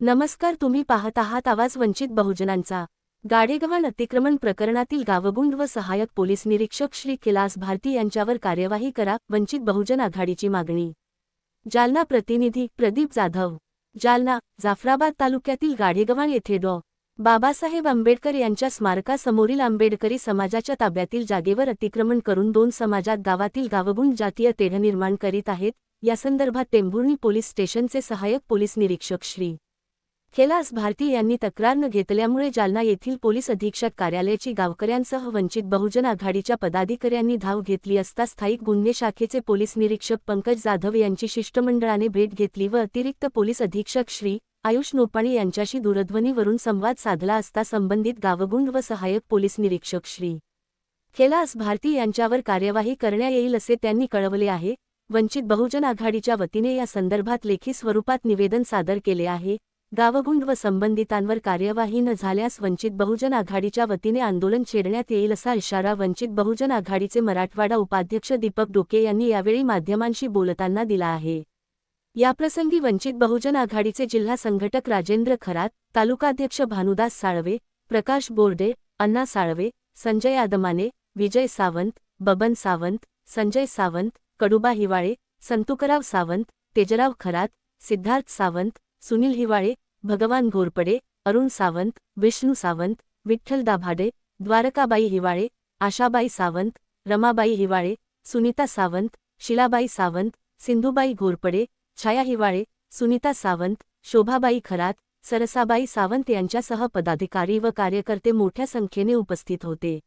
नमस्कार, तुम्ही पाहत आहात आवाज वंचित बहुजनांचा। गाडेगव्हाण अतिक्रमण प्रकरणातील गावगुंड व सहाय्यक पोलीस निरीक्षक श्री कैलास भारती यांच्यावर कार्यवाही करा, वंचित बहुजन आघाडीची मागणी। जालना प्रतिनिधी प्रदीप जाधव। जालना, जाफराबाद तालुक्यातील गाडेगव्हाण येथे डॉ. बाबासाहेब आंबेडकर यांच्या स्मारकासमोरील आंबेडकरी समाजाच्या ताब्यातील जागेवर अतिक्रमण करून दोन समाजात गावातील गावगुंड जातीय तेढ निर्माण करीत आहेत। यासंदर्भात टेंभुर्णी पोलीस स्टेशनचे सहाय्यक पोलीस निरीक्षक श्री कैलास भारती यांनी तक्रार न घेतल्यामुळे जालना येथील पोलीस अधीक्षक कार्यालयाची गावकऱ्यांसह वंचित बहुजन आघाडीच्या पदाधिकाऱ्यांनी धाव घेतली असता स्थायिक गुन्हे शाखेचे पोलीस निरीक्षक पंकज जाधव यांची शिष्टमंडळाने भेट घेतली व अतिरिक्त पोलीस अधीक्षक श्री आयुष नोपाणी यांच्याशी दूरध्वनीवरून संवाद साधला असता संबंधित गावगुंड व सहाय्यक पोलीस निरीक्षक श्री कैलास भारती यांच्यावर कार्यवाही करण्यात येईल असे त्यांनी कळवले आहे। वंचित बहुजन आघाडीच्या वतीने या संदर्भात लेखी स्वरूपात निवेदन सादर केले आहे। गावगुंड व संबंधितांवर कार्यवाही न झाल्यास वंचित बहुजन आघाडीच्या वतीने आंदोलन छेडण्यात येईल असा इशारा वंचित बहुजन आघाडीचे मराठवाडा उपाध्यक्ष दीपक डोके यांनी यावेळी माध्यमांशी बोलताना दिला आहे। याप्रसंगी वंचित बहुजन आघाडीचे जिल्हा संघटक राजेंद्र खरात, तालुकाध्यक्ष भानुदास साळवे, प्रकाश बोर्डे, अण्णा साळवे, संजय आदमाने, विजय सावंत, बबन सावंत, संजय सावंत, कडुबा हिवाळे, संतुकराव सावंत, तेजराव खरात, सिद्धार्थ सावंत, सुनील हिवाळे, भगवान घोरपडे, अरुण सावंत, विष्णू सावंत, विठ्ठल दाभाडे, द्वारकाबाई हिवाळे, आशाबाई सावंत, रमाबाई हिवाळे, सुनीता सावंत, शिलाबाई सावंत, सिंधुबाई घोरपडे, छाया हिवाळे, सुनीता सावंत, शोभाबाई खरात, सरसाबाई सावंत यांच्यासह पदाधिकारी व कार्यकर्ते मोठ्या संख्येने उपस्थित होते।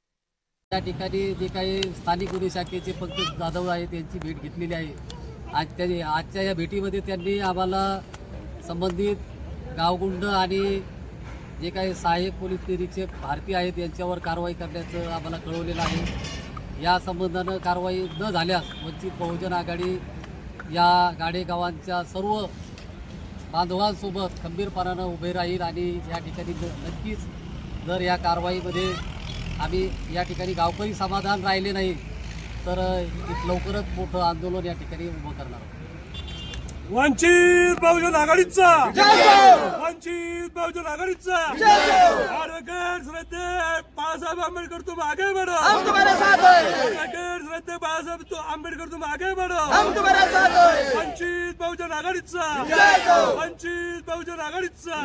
त्या ठिकाणी जे काही स्थानिक गुन्हे शाखेचे पंकज जाधव आहेत त्यांची भेट घेतलेली आहे। आजच्या या भेटीमध्ये त्यांनी आम्हाला संबंधित गावगुंड आणि जे काही सहाय्यक पोलीस निरीक्षक भारती आहेत यांच्यावर कारवाई करण्याचं आम्हाला कळवलेलं आहे। या संबंधानं कारवाई न झाल्यास वंचित बहुजन आघाडी या गाडेगावांच्या सर्व बांधवांसोबत खंबीरपणानं उभे राहील आणि या ठिकाणी नक्कीच जर या कारवाईमध्ये आम्ही या ठिकाणी गावकरी समाधान राहिले नाही तर लवकरच मोठं आंदोलन या ठिकाणी उभं करणार आहोत। वंचित बहुजन आघाडीचा वंचित बहुजन आघाडीचा ॲडव्होकेट श्रद्धेय बाळासाहेब आंबेडकर तुम आगे बढ़ो, हम तुम्हारे साथ हैं। ॲडव्होकेट श्रद्धेय बाळासाहेब आंबेडकर तुम आगे बढ़ो, हम तुम्हारे साथ हैं। वंचित बहुजन आघाडीचा वंचित बहुजन आघाडीचा